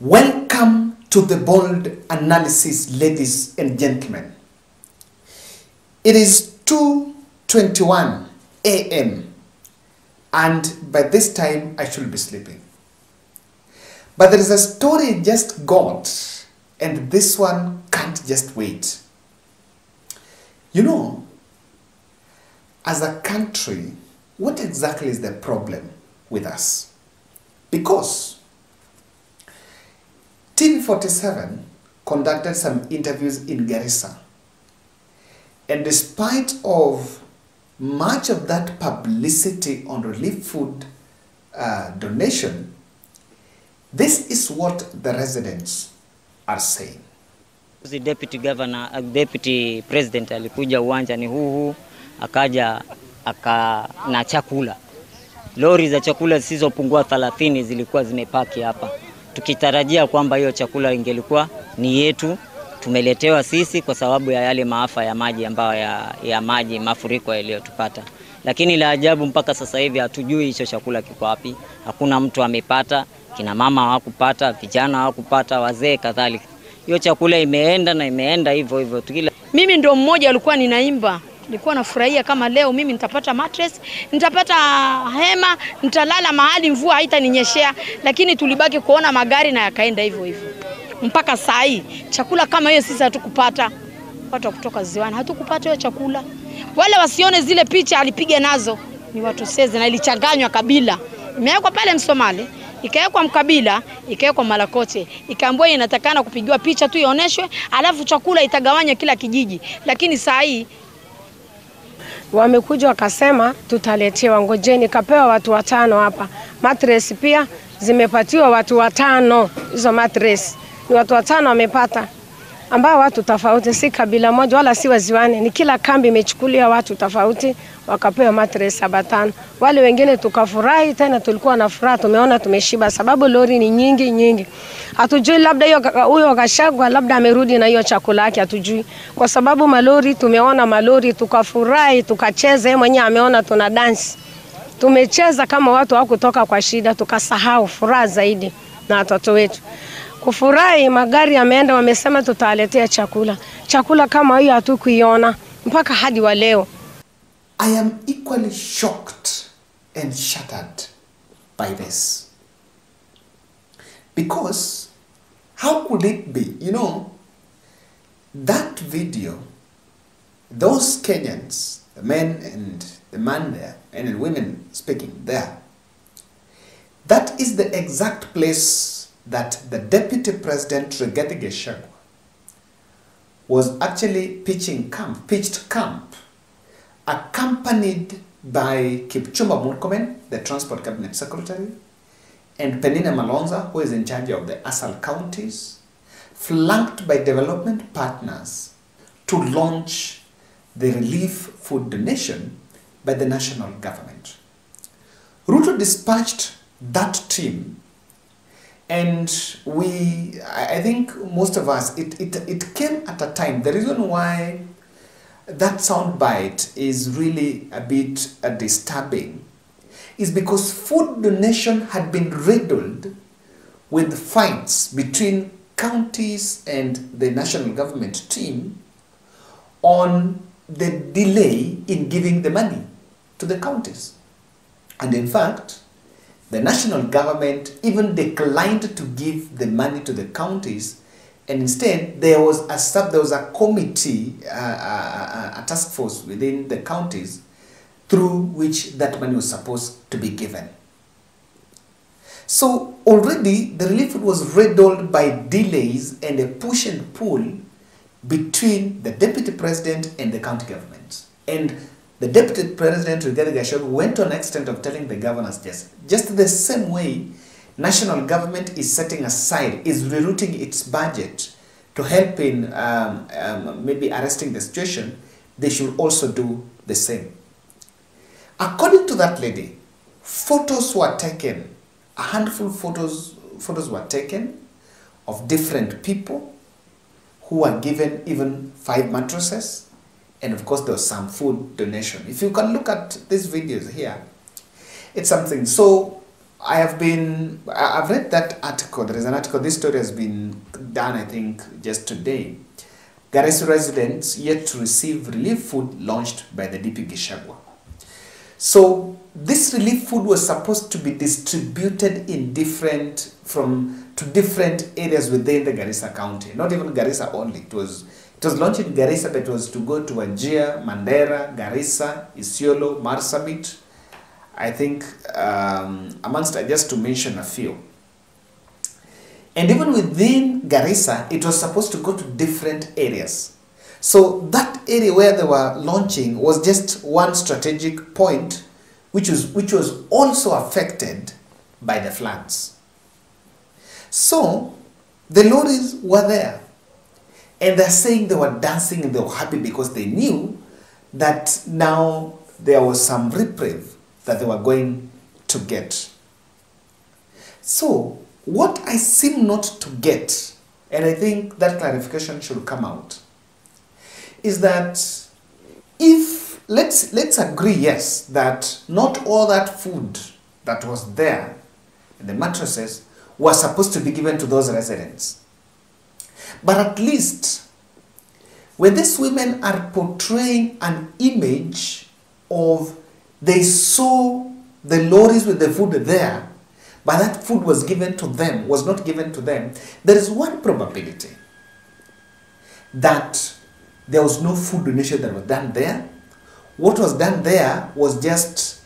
Welcome to the bold analysis, ladies and gentlemen. It is 2:21 a.m. and by this time I should be sleeping. But there is a story I just got, and this one can't just wait. You know, as a country, what exactly is the problem with us? Because TV47 conducted some interviews in Garissa, and despite of much of that publicity on relief food donation, this is what the residents are saying. The deputy governor, deputy president alikuja uwanjani huu akaja na chakula. Lori za chakula zisizopungua 30 zilikuwa zimepaki hapa. Tukitarajia kwamba hiyo chakula ingelikuwa ni yetu, tumeletewa sisi kwa sababu ya yale maafa ya maji ambayo ya maji mafuriko yaliyotupata. Lakini la ajabu mpaka sasa hivi hatujui hicho chakula kiko wapi. Hakuna mtu amepata, kina mama hawakupata, vijana hawakupata, wazee kadhalika. Hiyo chakula imeenda hivyo hivyo. Mimi ndo mmoja alikuwa ninaimba. Nilikuwa nafurahia kama leo mimi nitapata mattress, nitapata hema, nitalala mahali mvua haitaninyeshea, lakini tulibaki kuona magari na yakaenda hivyo hivyo. Mpaka saa hii chakula kama hiyo sisi hatukupata. Watu kutoka ziwani hatukupata hiyo chakula. Wale wasione zile picha alipiga nazo ni watu seze na ilichanganywa kabila. Imewekwa pale Msomali, ikawekwa Mkabila, ikawekwa Malakote, ikaambiwa inatakana kupigiwa picha tu ioneshwe, alafu chakula itagawanya kila kijiji. Lakini saa hii wamekuja wakasema tutaletewa, ngojeni, kapewa watu 5 hapa. Mattress pia zimepatiwa watu 5. Hizo mattress ni watu 5 wamepata, ambao watu tofauti, si kabila moja wala si waziwani, ni kila kambi imechukulia watu tofauti wakapewa mattress 5. Wale wengine tukafurahi, tena tulikuwa na furaha, tumeona tumeshiba sababu lori ni nyingi. Hatujui labda huyo Gachagua labda amerudi na hiyo chakula yake, hatujui. Kwa sababu malori, tumeona malori, tukafurahi, tukacheza, yeye mwenyewe ameona tuna dance. Tumecheza kama watu hawakutoka kwa shida, tukasahau furaha zaidi na watoto wetu. Kufurahi, magari yameenda, wamesema tutaletea chakula. Chakula kama hiyo hatukuiona mpaka hadi wa leo. I am equally shocked and shattered by this. Because how could it be? You know, that video, those Kenyans, the men and the man there, and the women speaking there, that is the exact place that the deputy president Rigathi was actually pitched camp, accompanied by Kipchumba Murkomen, the transport cabinet secretary, and Penina Malonza, who is in charge of the ASAL counties, flanked by development partners to launch the relief food donation by the national government. Ruto dispatched that team, and I think most of us, it came at a time. The reason why that soundbite is really a bit disturbing is because food donation had been riddled with fights between counties and the national government team on the delay in giving the money to the counties. And in fact, the national government even declined to give the money to the counties, and instead there was a committee, a task force within the counties through which that money was supposed to be given. So already the relief was riddled by delays and a push and pull between the deputy president and the county government. And the deputy president Rigathi went to an extent of telling the governors just the same way national government is setting aside, is rerouting its budget to help in maybe arresting the situation, they should also do the same. According to that lady, photos were taken, a handful of photos were taken of different people who were given even 5 mattresses, and of course there was some food donation. If you can look at these videos here, it's something. So I've read that article. There is an article. This story has been done, I think, just today. Garissa residents yet to receive relief food launched by the DP Gachagua. So this relief food was supposed to be distributed in different areas within the Garissa County. Not even Garissa only. It was launched in Garissa, but it was to go to Wajir, Mandera, Garissa, Isiolo, Marsabit. I think amongst, just to mention a few. And even within Garissa, it was supposed to go to different areas. So that area where they were launching was just one strategic point, which was also affected by the floods. So the lorries were there, and they're saying they were dancing and they were happy because they knew that now there was some reprieve that they were going to get. So what I seem not to get, and I think that clarification should come out, is that if, let's agree, yes, that not all that food that was there in the mattresses was supposed to be given to those residents. But at least when these women are portraying an image of they saw the lorries with the food there, but that food was given to them, was not given to them, there is one probability that there was no food donation that was done there. What was done there was just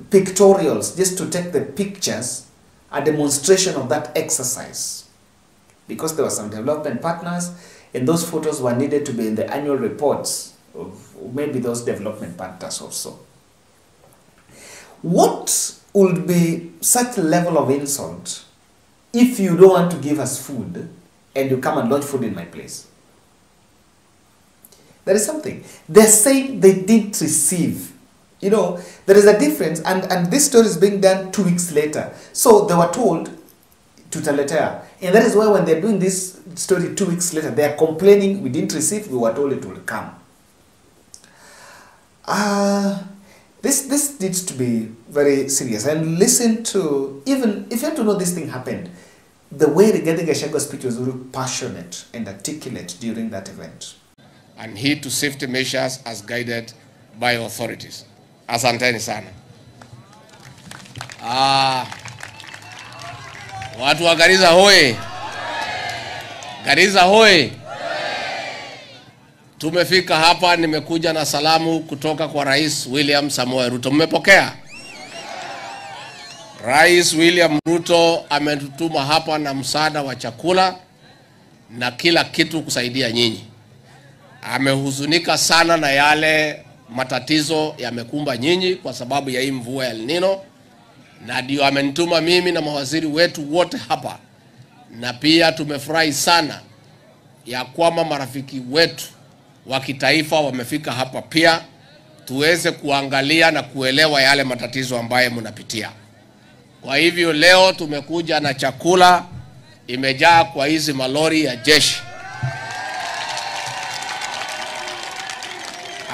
pictorials, just to take the pictures, a demonstration of that exercise. Because there were some development partners, and those photos were needed to be in the annual reports of maybe those development partners also. What would be such a level of insult if you don't want to give us food and you come and launch food in my place? There is something. They're saying they didn't receive. You know, there is a difference, and this story is being done 2 weeks later. So they were told to Teletea. And that is why when they're doing this story 2 weeks later, they are complaining, we didn't receive, we were told it will come. This needs to be very serious. And listen to, even if you have to know this thing happened, the way Rigathi Gachagua's speech was very passionate and articulate during that event. And heed to safety measures as guided by authorities. Asanteni sana. Watu wa Garissa hoye. Garissa hoye. Tumefika hapa, nimekuja na salamu kutoka kwa Rais William Samoei Ruto. Mmepokea? Rais William Ruto ametutuma hapa na msaada wa chakula na kila kitu kusaidia nyinyi. Amehuzunika sana na yale matatizo yamekumba nyinyi kwa sababu ya hii mvua ya El Nino, na ndio amenituma mimi na mawaziri wetu wote hapa. Na pia tumefurahi sana ya kwamba marafiki wetu wa kitaifa wamefika hapa pia, tuweze kuangalia na kuelewa yale matatizo ambayo mnapitia. Kwa hivyo leo tumekuja na chakula imejaa kwa hizi malori ya jeshi,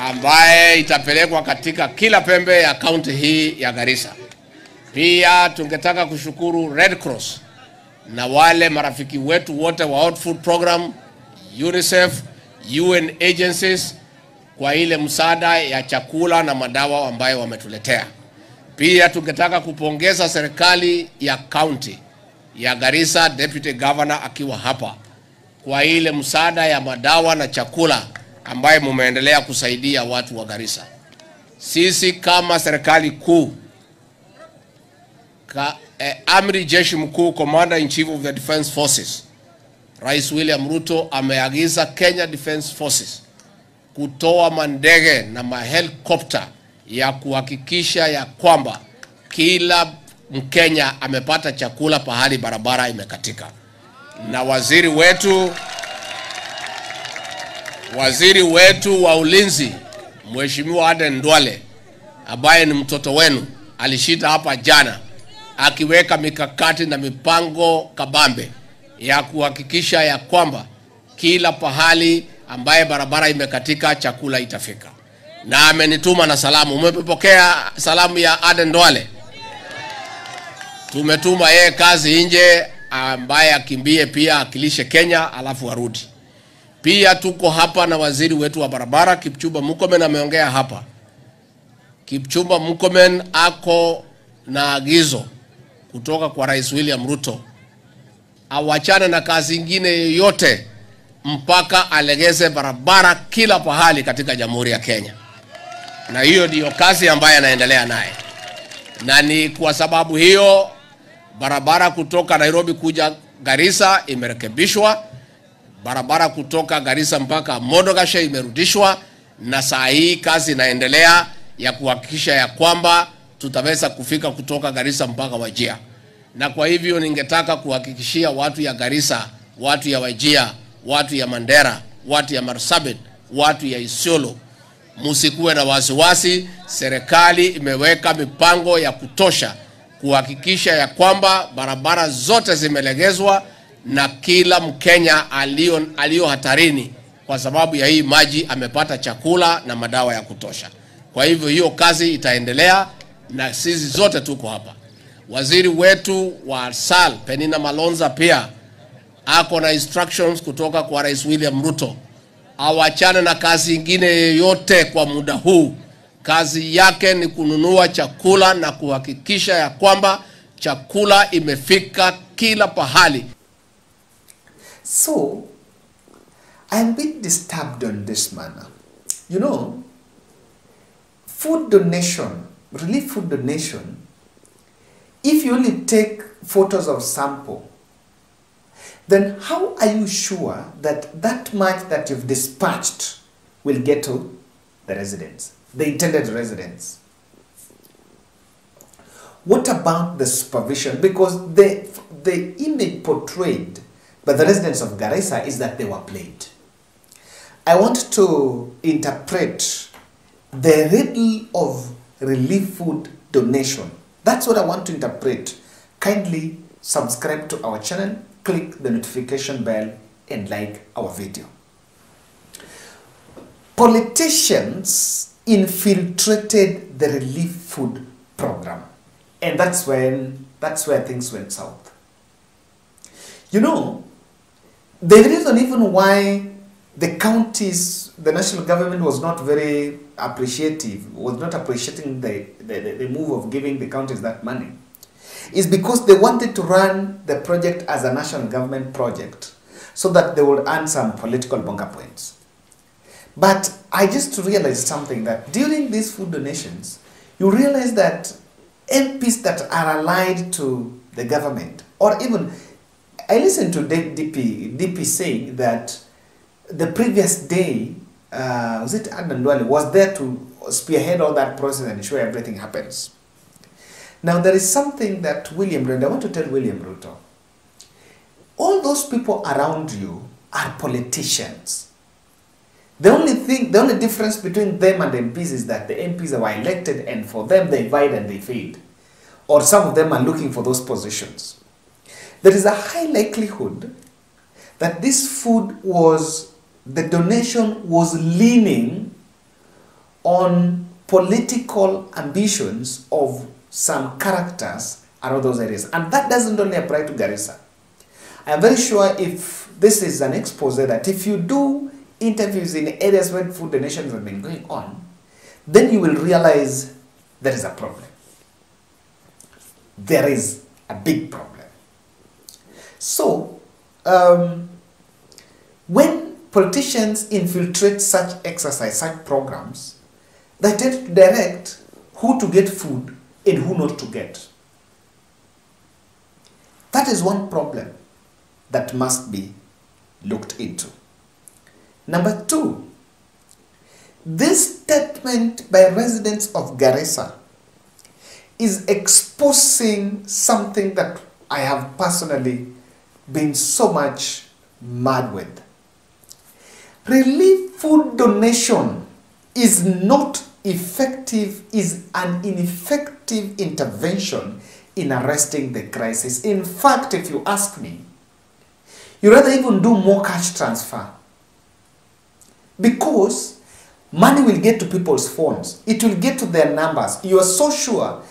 ambaye itapelekwa katika kila pembe ya kaunti hii ya Garissa. Pia tungetaka kushukuru Red Cross na wale marafiki wetu wote wa World Food Program, UNICEF, UN agencies kwa ile msaada ya chakula na madawa ambayo wametuletea. Pia tungetaka kupongeza serikali ya county ya Garissa, Deputy Governor akiwa hapa, kwa ile msaada ya madawa na chakula ambaye mumeendelea kusaidia watu wa Garissa. Sisi kama serikali kuu, Amri Jeshi Mkuu, Commander in Chief of the Defense Forces, Rais William Ruto ameagiza Kenya Defense Forces kutoa mandege na mahelikopter ya kuhakikisha ya kwamba kila Mkenya amepata chakula pahali barabara imekatika. Na waziri wetu wa ulinzi, Mheshimiwa Duale, ambaye ni mtoto wenu, alishita hapa jana akiweka mikakati na mipango kabambe ya kuhakikisha ya kwamba kila pahali ambaye barabara imekatika chakula itafika. Na amenituma na salamu. Umepokea salamu ya Duale? Tumetuma yeye kazi nje ambaye akimbie pia akilishe Kenya alafu arudi. Pia tuko hapa na waziri wetu wa barabara Kipchumba Murkomen ameongea hapa. Kipchumba Murkomen ako na agizo kutoka kwa Rais William Ruto awachane na kazi nyingine yote mpaka alegeze barabara kila pahali katika Jamhuri ya Kenya. Na hiyo ndio kazi ambayo anaendelea naye. Na ni kwa sababu hiyo barabara kutoka Nairobi kuja Garissa imerekebishwa. Barabara kutoka Garissa mpaka Modogashe imerudishwa, na saa hii kazi inaendelea ya kuhakikisha ya kwamba tutaweza kufika kutoka Garissa mpaka Wajir. Na kwa hivyo ningetaka kuhakikishia watu ya Garissa, watu ya Wajir, watu ya Mandera, watu ya Marsabit, watu ya Isiolo, musikuwe na wasiwasi. Serikali imeweka mipango ya kutosha kuhakikisha ya kwamba barabara zote zimelegezwa na kila Mkenya alio hatarini kwa sababu ya hii maji amepata chakula na madawa ya kutosha. Kwa hivyo hiyo kazi itaendelea na sisi zote tuko hapa. Waziri wetu wa SAL Penina Malonza pia ako na instructions kutoka kwa Rais William Ruto awachane na kazi nyingine yote kwa muda huu. Kazi yake ni kununua chakula na kuhakikisha ya kwamba chakula imefika kila pahali. So, I'm a bit disturbed on this manner. You know, food donation, relief food donation, if you only take photos of sample, then how are you sure that that much that you've dispatched will get to the residents, the intended residents? What about the supervision? Because the image portrayed by the residents of Garissa is that they were played. I want to interpret the riddle of relief food donation. That's what I want to interpret. Kindly subscribe to our channel, click the notification bell, and like our video. Politicians infiltrated the relief food program, and that's where things went south. You know, the reason even why the counties, the national government was not very appreciative, was not appreciating the move of giving the counties that money, is because they wanted to run the project as a national government project so that they would earn some political bonga points. But I just realized something, that during these food donations, you realize that MPs that are allied to the government, or even, I listened to DP saying that the previous day, was it Duale, was there to spearhead all that process and ensure everything happens. Now there is something that I want to tell William Ruto. All those people around you are politicians. The only difference between them and the MPs is that the MPs were elected, and for them they vied and they failed. Or some of them are looking for those positions. There is a high likelihood that this food the donation was leaning on political ambitions of some characters around those areas. And that doesn't only apply to Garissa. I'm very sure if this is an expose, that if you do interviews in areas where food donations have been going on, then you will realize there is a problem. There is a big problem. So, when politicians infiltrate such exercise, such programs, they tend to direct who to get food and who not to get. That is one problem that must be looked into. Number two, this statement by residents of Garissa is exposing something that I have personally been so much mad with. Relief food donation is not effective, is an ineffective intervention in arresting the crisis. In fact, if you ask me, you rather even do more cash transfer, because money will get to people's phones. It will get to their numbers. You are so sure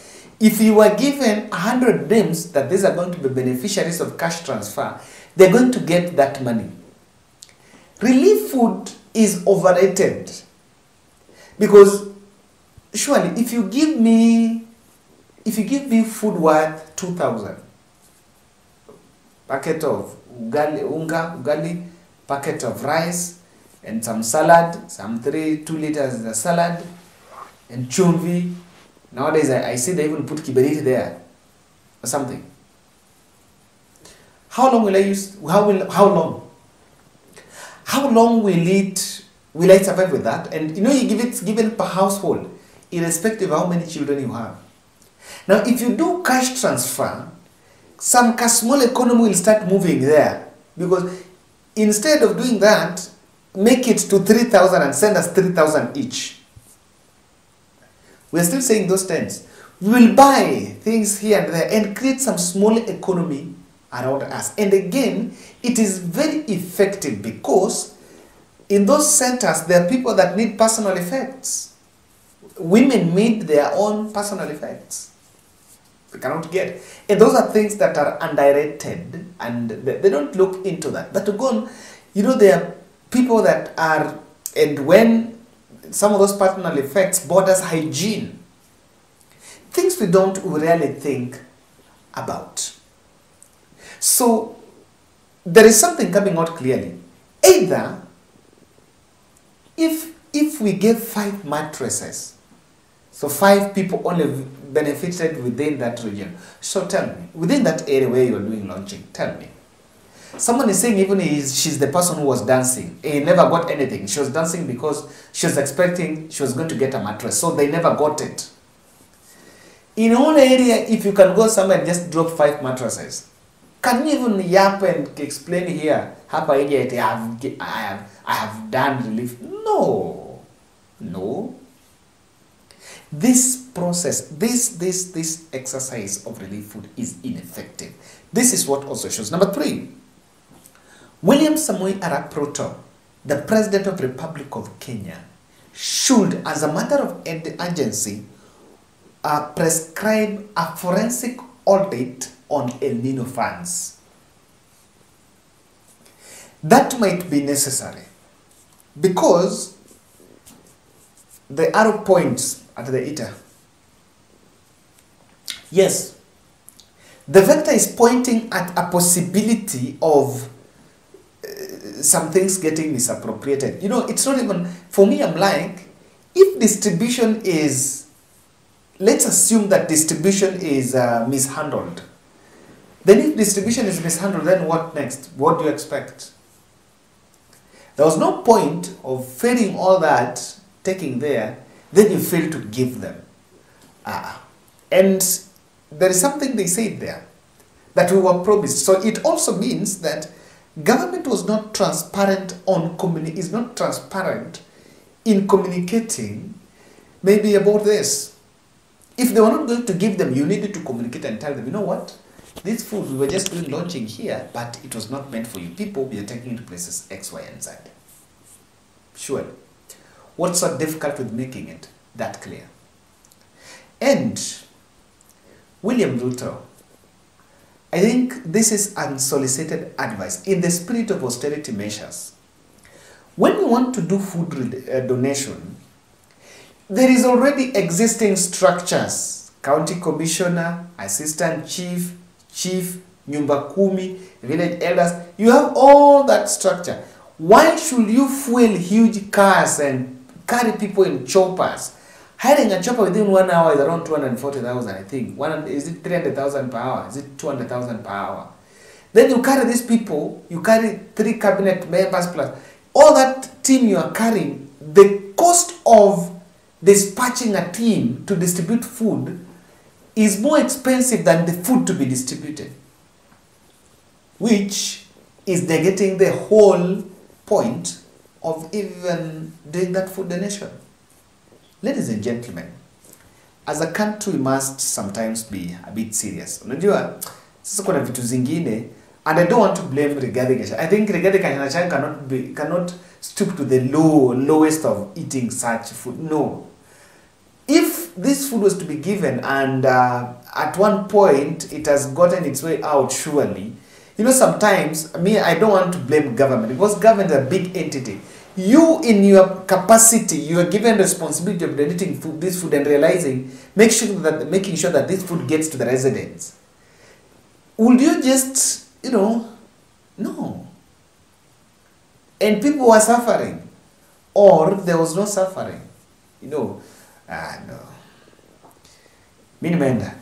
If you were given 100 names that these are going to be beneficiaries of cash transfer, they're going to get that money. Relief food is overrated because surely if you give me food worth 2,000, packet of ugali, packet of rice, and some salad, some 2 liters of salad, and chumvi. Nowadays I see they even put kiberiti there or something. How long will I use? How long? How long will I survive with that? And you know, you give it given per household, irrespective of how many children you have. Now, if you do cash transfer, some small economy will start moving there, because instead of doing that, make it to 3,000 and send us 3,000 each. We're still saying those terms. We will buy things here and there and create some small economy around us. And again, it is very effective because in those centers, there are people that need personal effects. Women need their own personal effects. They cannot get. And those are things that are underrated and they don't look into that. But to go on, you know, there are people that are, and when some of those personal effects borders hygiene, things we don't really think about. So there is something coming out clearly. Either if we give 5 mattresses, so 5 people only benefited within that region. So tell me, within that area where you're doing launching, tell me. Someone is saying even she's the person who was dancing. He never got anything. She was dancing because she was expecting she was going to get a mattress. So they never got it. In all area, if you can go somewhere and just drop 5 mattresses, can you even yap and explain here, I have done relief? No. No. This process, this exercise of relief food is ineffective. This is what also shows. Number 3, William Samoei Arap Ruto, the President of the Republic of Kenya, should, as a matter of urgency, prescribe a forensic audit on El Nino funds. That might be necessary because the arrow points at the eater. Yes, the vector is pointing at a possibility of some things getting misappropriated. You know, it's not even, for me, I'm like, if distribution is, let's assume that distribution is mishandled. Then if distribution is mishandled, then what next? What do you expect? There was no point of failing all that, taking there, then you fail to give them. And there is something they said there, that we were promised. So it also means that government was not transparent on is not transparent in communicating maybe about this. If they were not going to give them, you needed to communicate and tell them, you know what? This food we were just doing launching here, but it was not meant for you people. We are taking it to places X, Y, and Z. Sure. What's so difficult with making it that clear? And William Ruto, I think this is unsolicited advice in the spirit of austerity measures. When you want to do food donation, there is already existing structures: county commissioner, assistant chief, nyumba kumi, village elders. You have all that structure. Why should you fuel huge cars and carry people in choppers? Hiring a chopper within 1 hour is around 240,000, I think. Is it 300,000 per hour? Is it 200,000 per hour? Then you carry these people, you carry 3 cabinet members plus. All that team you are carrying, the cost of dispatching a team to distribute food is more expensive than the food to be distributed, which is negating the whole point of even doing that food donation. Ladies and gentlemen, as a country we must sometimes be a bit serious. Unajua, sasa kuna vitu zingine, and I don't want to blame Rigathi. I think Rigathi cannot stoop to the lowest of eating such food. No. If this food was to be given and at one point it has gotten its way out, surely, you know, sometimes, I don't want to blame government because government is a big entity. You, in your capacity, you are given responsibility of donating this food and making sure that this food gets to the residents. Would you just, no. And people were suffering, or there was no suffering, no. Mimi nimeenda.